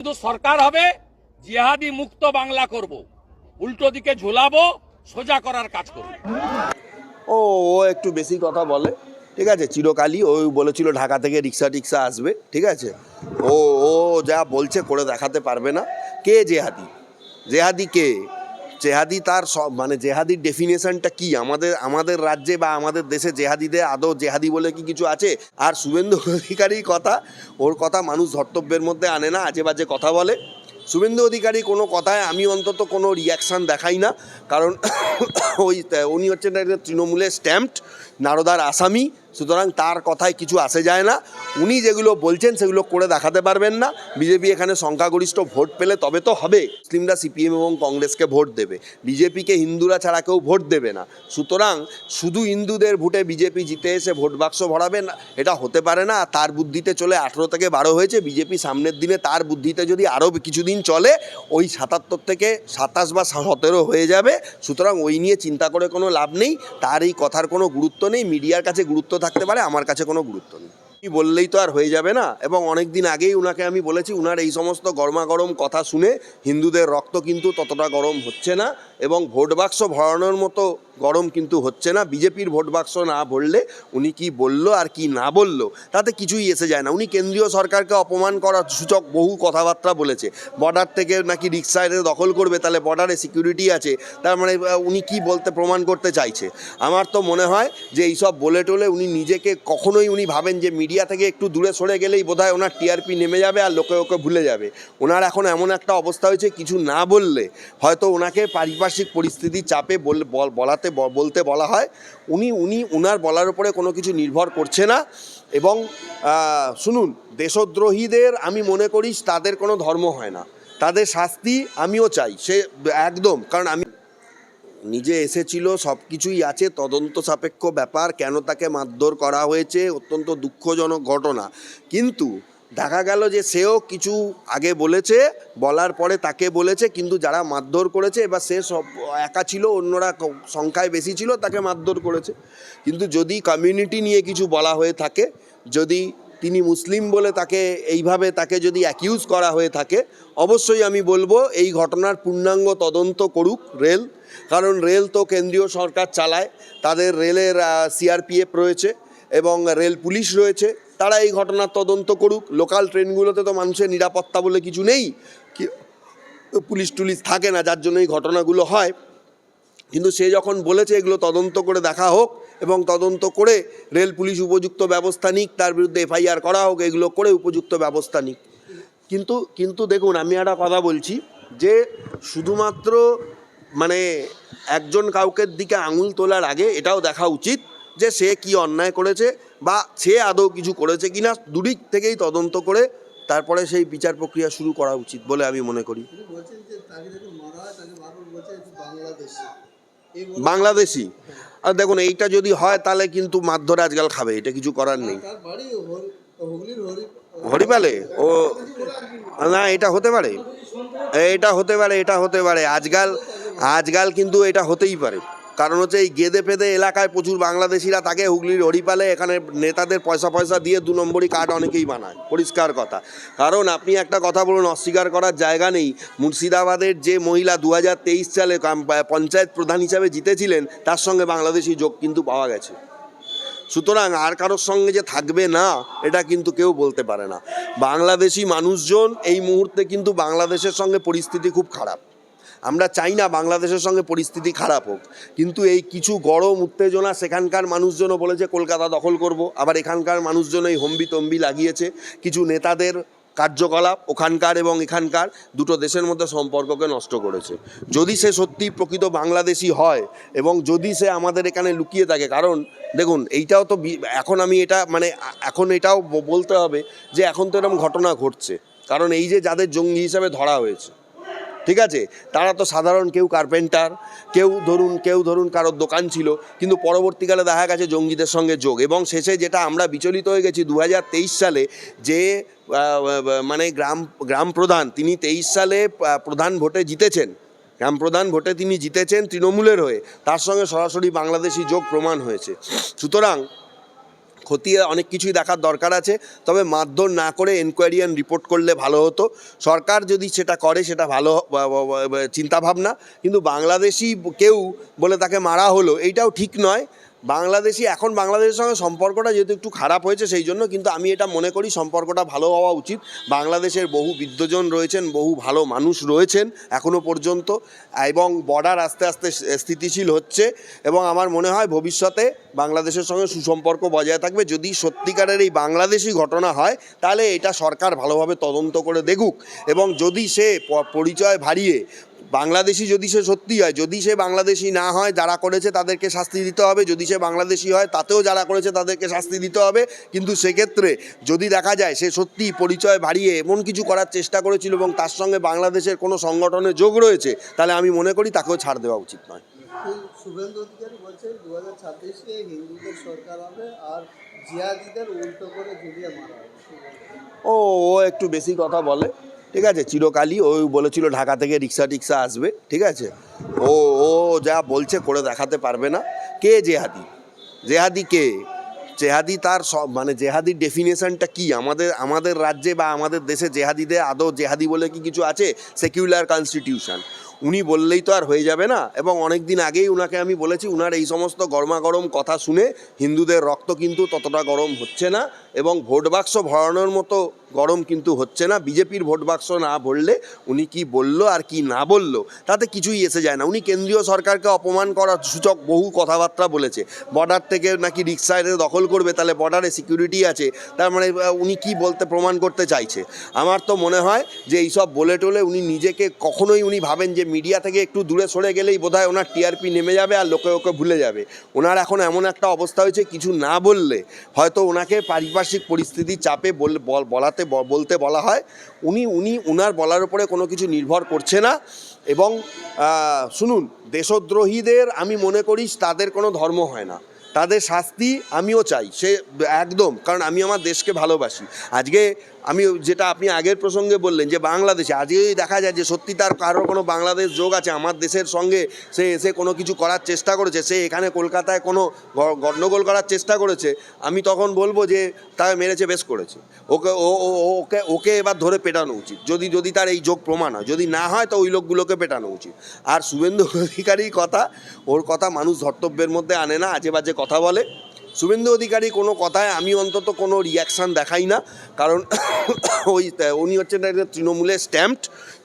শুধু সরকার হবে জিহাদি মুক্ত বাংলা করব, উল্টো দিকে ঝোলাবো, সোজা করার কাজ করব। ও ও একটু বেশি কথা বলে, ঠিক আছে। চিরকালই ও বলেছিল ঢাকা থেকে রিক্সা টিক্সা আসবে, ঠিক আছে। ও ও যা বলছে করে দেখাতে পারবে না। কে জেহাদি? জেহাদি কে? জেহাদি তার সব মানে জেহাদির ডেফিনেশনটা কি আমাদের আমাদের রাজ্যে বা আমাদের দেশে? জেহাদিদের আদৌ জেহাদি বলে কি কিছু আছে? আর শুভেন্দু অধিকারীর কথা, ওর কথা মানুষ ধর্তব্যের মধ্যে আনে না, আজে বাজে কথা বলে। শুভেন্দু অধিকারী কোনো কথায় আমি অন্তত কোনো রিয়াকশান দেখাই না, কারণ উনি হচ্ছেন তৃণমূলের স্ট্যাম্পড নারদার আসামি, সুতরাং তার কথায় কিছু আসে যায় না। উনি যেগুলো বলছেন সেগুলো করে দেখাতে পারবেন না। বিজেপি এখানে সংখ্যাগরিষ্ঠ ভোট পেলে তবে তো হবে। মুসলিমরা সিপিএম এবং কংগ্রেসকে ভোট দেবে, বিজেপিকে হিন্দুরা ছাড়া কেউ ভোট দেবে না। সুতরাং শুধু হিন্দুদের ভোটে বিজেপি জিতে এসে ভোট বাক্স ভরাবে না, এটা হতে পারে না। তার বুদ্ধিতে চলে 18 থেকে 12 হয়েছে, বিজেপি সামনের দিনে তার বুদ্ধিতে যদি আরও কিছুদিন চলে ওই 77 থেকে 27 বা 17 হয়ে যাবে। সুতরাং ওই নিয়ে চিন্তা করে কোনো লাভ নেই। তার এই কথার কোনো গুরুত্ব নেই। মিডিয়ার কাছে গুরুত্ব থাকতে পারে, আমার কাছে কোনো গুরুত্ব নেই। বললেই তো আর হয়ে যাবে না। এবং অনেক দিন আগেই উনাকে আমি বলেছি, উনার এই সমস্ত গরমাগরম কথা শুনে হিন্দুদের রক্ত কিন্তু ততটা গরম হচ্ছে না এবং ভোট বাক্স ভরানোর মতো গরম কিন্তু হচ্ছে না। বিজেপির ভোট বাক্স না ভরলে উনি কি বলল আর কি না বলল তাতে কিছুই এসে যায় না। উনি কেন্দ্রীয় সরকারকে অপমান করার সূচক বহু কথাবার্তা বলেছে। বর্ডার থেকে নাকি রিক্সায় দখল করবে, তাহলে বর্ডারে সিকিউরিটি আছে, তার মানে উনি কি বলতে প্রমাণ করতে চাইছে? আমার তো মনে হয় যে এইসব বলে টোলে উনি নিজেকে কখনোই উনি ভাবেন যে মিডিয়া থেকে একটু দূরে সরে গেলেই বোধহয় ওনার টিআরপি নেমে যাবে আর লোকে ওকে ভুলে যাবে। ওনার এখন এমন একটা অবস্থা হয়েছে, কিছু না বললে হয়তো ওনাকে পারিপার্শ্বিক পরিস্থিতির চাপে বলতে বলা হয়। উনার বলার উপরে কোনো কিছু নির্ভর করছে না। এবং শুনুন, দেশদ্রোহীদের আমি মনে করি তাদের কোনো ধর্ম হয় না, তাদের শাস্তি আমিও চাই, সে একদম। কারণ আমি নিজে এসেছিল, সব কিছুই আছে, তদন্ত সাপেক্ষ ব্যাপার। কেন তাকে মারধর করা হয়েছে অত্যন্ত দুঃখজনক ঘটনা। কিন্তু দেখা গেল যে সেও কিছু আগে বলেছে, বলার পরে তাকে বলেছে, কিন্তু যারা মারধর করেছে এবার সে সব একা ছিল, অন্যরা সংখ্যায় বেশি ছিল, তাকে মারধর করেছে। কিন্তু যদি কমিউনিটি নিয়ে কিছু বলা হয়ে থাকে, যদি তিনি মুসলিম বলে তাকে যদি অ্যাকিউজ করা হয়ে থাকে, অবশ্যই আমি বলবো এই ঘটনার পূর্ণাঙ্গ তদন্ত করুক রেল। কারণ রেল তো কেন্দ্রীয় সরকার চালায়, তাদের রেলের সিআরপিএফ রয়েছে এবং রেল পুলিশ রয়েছে, তারা এই ঘটনার তদন্ত করুক। লোকাল ট্রেনগুলোতে তো মানুষের নিরাপত্তা বলে কিছু নেই, পুলিশ টুলিশ থাকে না, যার জন্য এই ঘটনাগুলো হয়। কিন্তু সে যখন বলেছে এগুলো তদন্ত করে দেখা হোক এবং তদন্ত করে রেল পুলিশ উপযুক্ত ব্যবস্থা নিক, তার বিরুদ্ধে এফআইআর করা হোক, এগুলো করে উপযুক্ত ব্যবস্থা নিক। কিন্তু দেখুন, আমি একটা কথা বলছি যে শুধুমাত্র মানে একজন কাউকে দিকে আঙুল তোলার আগে এটাও দেখা উচিত যে সে কি অন্যায় করেছে বা সে আদৌ কিছু করেছে কিনা, দুদিক থেকেই তদন্ত করে তারপরে সেই বিচার প্রক্রিয়া শুরু করা উচিত বলে আমি মনে করি। বাংলাদেশি? আর দেখুন, এইটা যদি হয় তাহলে কিন্তু মারধর আজকাল খাবে, এটা কিছু করার নেই। হরিপালে? ও না, এটা হতে পারে, এটা হতে পারে আজকাল কিন্তু এটা হতেই পারে। কারণ হচ্ছে এই গেদে ফেদে এলাকায় প্রচুর বাংলাদেশিরা থাকে, হুগলির হরিপালে। এখানে নেতাদের পয়সা দিয়ে 2 নম্বরই কার্ড অনেকেই বানায়, পরিষ্কার কথা। কারণ আপনি একটা কথা বলুন, অস্বীকার করার জায়গা নেই, মুর্শিদাবাদের যে মহিলা 2023 সালে পঞ্চায়েত প্রধান হিসাবে জিতেছিলেন, তার সঙ্গে বাংলাদেশি যোগ কিন্তু পাওয়া গেছে। সুতরাং আর কারোর সঙ্গে যে থাকবে না এটা কিন্তু কেউ বলতে পারে না। বাংলাদেশি মানুষজন এই মুহূর্তে কিন্তু বাংলাদেশের সঙ্গে পরিস্থিতি খুব খারাপ। আমরা চাই না বাংলাদেশের সঙ্গে পরিস্থিতি খারাপ হোক, কিন্তু এই কিছু গরম উত্তেজনা সেখানকার মানুষজনও বলেছে কলকাতা দখল করব, আবার এখানকার মানুষজন এই হম্বি তম্বি লাগিয়েছে। কিছু নেতাদের কার্যকলাপ ওখানকার এবং এখানকার দুটো দেশের মধ্যে সম্পর্ককে নষ্ট করেছে। যদি সে সত্যি প্রকৃত বাংলাদেশি হয় এবং যদি সে আমাদের এখানে লুকিয়ে থাকে, কারণ দেখুন এইটাও তো এখন এটাও বলতে হবে যে এখন তো এরকম ঘটনা ঘটছে, কারণ এই যে যাদের জঙ্গি হিসাবে ধরা হয়েছে, ঠিক আছে, তারা তো সাধারণ কেউ কার্পেন্টার, কেউ ধরুন কারোর দোকান ছিল, কিন্তু পরবর্তীকালে দেখা গেছে জঙ্গিদের সঙ্গে যোগ। এবং শেষে যেটা আমরা বিচলিত হয়ে গেছি, 2023 সালে যে গ্রাম প্রধান, তিনি 23 সালে প্রধান ভোটে জিতেছেন, গ্রাম প্রধান ভোটে তিনি জিতেছেন তৃণমূলের হয়ে, তার সঙ্গে সরাসরি বাংলাদেশি যোগ প্রমাণ হয়েছে। সুতরাং খতিয়ে অনেক কিছুই দেখার দরকার আছে, তবে মারধর না করে এনকোয়ারি অ্যান্ড রিপোর্ট করলে ভালো হতো। সরকার যদি সেটা করে সেটা ভালো চিন্তাভাবনা, কিন্তু বাংলাদেশি কেউ বলে তাকে মারা হলো এইটাও ঠিক নয়। বাংলাদেশি এখন বাংলাদেশের সঙ্গে সম্পর্কটা যেহেতু একটু খারাপ হয়েছে সেই জন্য, কিন্তু আমি এটা মনে করি সম্পর্কটা ভালো হওয়া উচিত। বাংলাদেশের বহু বিদ্বজন রয়েছেন, বহু ভালো মানুষ রয়েছেন এখনও পর্যন্ত, এবং বর্ডার আস্তে আস্তে স্থিতিশীল হচ্ছে, এবং আমার মনে হয় ভবিষ্যতে বাংলাদেশের সঙ্গে সুসম্পর্ক বজায় থাকবে। যদি সত্যিকারের এই বাংলাদেশি ঘটনা হয় তাহলে এটা সরকার ভালোভাবে তদন্ত করে দেখুক, এবং যদি সে পরিচয় ভারিয়ে বাংলাদেশি যদি সে সত্যি হয়, যদি সে বাংলাদেশি না হয় যারা করেছে তাদেরকে শাস্তি দিতে হবে, যদি সে বাংলাদেশি হয় তাতেও যারা করেছে তাদেরকে শাস্তি দিতে হবে। কিন্তু সেক্ষেত্রে যদি দেখা যায় সে সত্যি পরিচয় বাড়িয়ে এমন কিছু করার চেষ্টা করেছিল এবং তার সঙ্গে বাংলাদেশের কোনো সংগঠনের যোগ রয়েছে, তাহলে আমি মনে করি তাকেও ছাড় দেওয়া উচিত নয়। শুভেন্দু অধিকারী বলছেন 2026-এ হিন্দুদের সরকার হবে আর জিহাদিদের উল্টো করে ঝুলিয়ে মারা হবে। ও ও একটু বেশি কথা বলে, ঠিক আছে। চিরকালই ওই বলেছিল ঢাকা থেকে রিক্সা টিক্সা আসবে, ঠিক আছে। ও ও যা বলছে করে দেখাতে পারবে না। কে জেহাদি? জেহাদি কে? জেহাদি তার মানে জেহাদির ডেফিনেশনটা কি? আমাদের রাজ্যে বা আমাদের দেশে জেহাদিদের আদৌ জেহাদি বলে কি কিছু আছে? সেকুলার কনস্টিটিউশন উনি বললেই তো আর হয়ে যাবে না। এবং অনেক দিন আগেই উনাকে আমি বলেছি, উনার এই সমস্ত গরমাগরম কথা শুনে হিন্দুদের রক্ত কিন্তু ততটা গরম হচ্ছে না, এবং ভোট বাক্স ভরানোর মতো গরম কিন্তু হচ্ছে না। বিজেপির ভোট বাক্স না ভরলে উনি কি বলল আর কি না বলল তাতে কিছুই এসে যায় না। উনি কেন্দ্রীয় সরকারকে অপমান করার সূচক বহু কথাবার্তা বলেছে। বর্ডার থেকে নাকি রিক্সায় দখল করবে, তাহলে বর্ডারে সিকিউরিটি আছে, তার মানে উনি কি বলতে প্রমাণ করতে চাইছে? আমার তো মনে হয় যে এইসব বলে টোলে উনি নিজেকে কখনোই উনি ভাবেন যে মিডিয়া থেকে একটু দূরে সরে গেলেই বোধহয় ওনার টিআরপি নেমে যাবে আর লোকে ওকে ভুলে যাবে। ওনার এখন এমন একটা অবস্থা হয়েছে, কিছু না বললে হয়তো ওনাকে পারিপার্শ্বিক পরিস্থিতির চাপে বলতে বলা হয়। উনার বলার উপরে কোনো কিছু নির্ভর করছে না। এবং শুনুন, দেশদ্রোহীদের আমি মনে করি তাদের কোনো ধর্ম হয় না, তাদের শাস্তি আমিও চাই, সে একদম, কারণ আমি আমার দেশকে ভালোবাসি। আজকে আমি যেটা আপনি আগের প্রসঙ্গে বললেন যে বাংলাদেশে আজকেই দেখা যায় যে সত্যি তার কারো কোনো বাংলাদেশ যোগ আছে, আমার দেশের সঙ্গে সে এসে কোনো কিছু করার চেষ্টা করেছে, সে এখানে কলকাতায় কোনো গণ্ডগোল করার চেষ্টা করেছে, আমি তখন বলবো যে তাকে মেরেছে, বেশ করেছে, ওকে ওকে ওকে এবার ধরে পেটানো উচিত, যদি তার এই যোগ প্রমাণ হয়। যদি না হয় তো ওই লোকগুলোকে পেটানো উচিত। আর শুভেন্দু অধিকারীর কথা, ওর কথা মানুষ ধর্তব্যের মধ্যে আনে না, আজে বাজে কথা বলে। শুভেন্দু অধিকারী কোনো কথায় আমি অন্তত কোনো রিয়াকশান দেখাই না, কারণ উনি হচ্ছেন একটা তৃণমূলের স্ট্যাম্পড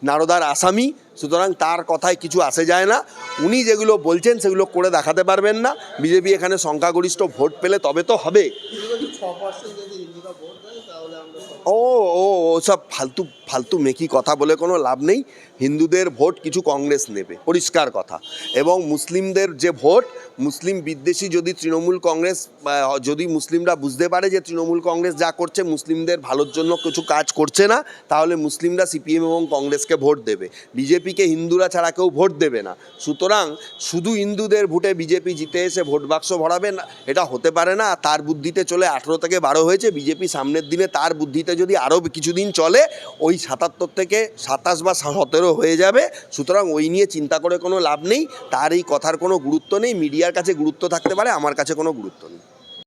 নারদার আসামি, সুতরাং তার কথায় কিছু আসে যায় না। উনি যেগুলো বলছেন সেগুলো করে দেখাতে পারবেন না। বিজেপি এখানে সংখ্যাগরিষ্ঠ ভোট পেলে তবে তো হবে। 6% যদি হিন্দুরা ভোট দেয় তাহলে আমরা ও ও সব ফালতু মেকি কথা বলে কোনো লাভ নেই। হিন্দুদের ভোট কিছু কংগ্রেস নেবে, পরিষ্কার কথা। এবং মুসলিমদের যে ভোট, মুসলিম বিদ্বেষী যদি তৃণমূল কংগ্রেস, যদি মুসলিমরা বুঝতে পারে যে তৃণমূল কংগ্রেস যা করছে মুসলিমদের ভালোর জন্য কিছু কাজ করছে না, তাহলে মুসলিমরা সিপিএম এবং কংগ্রেসকে ভোট দেবে। বিজেপিকে হিন্দুরা ছাড়া কেউ ভোট দেবে না। সুতরাং শুধু হিন্দুদের ভোটে বিজেপি জিতে এসে ভোট বাক্স ভরাবে না, এটা হতে পারে না। তার বুদ্ধিতে চলে 18 থেকে 12 হয়েছে, বিজেপি সামনের দিনে তার বুদ্ধিতে যদি আরও কিছুদিন চলে ওই 77 থেকে 27 বা 17 হয়ে যাবে। সুতরাং ওই নিয়ে চিন্তা করে কোনো লাভ নেই, তার এই কথার কোনো গুরুত্ব নেই। মিডিয়ার কাছে গুরুত্ব থাকতে পারে, আমার কাছে কোনো গুরুত্ব নেই।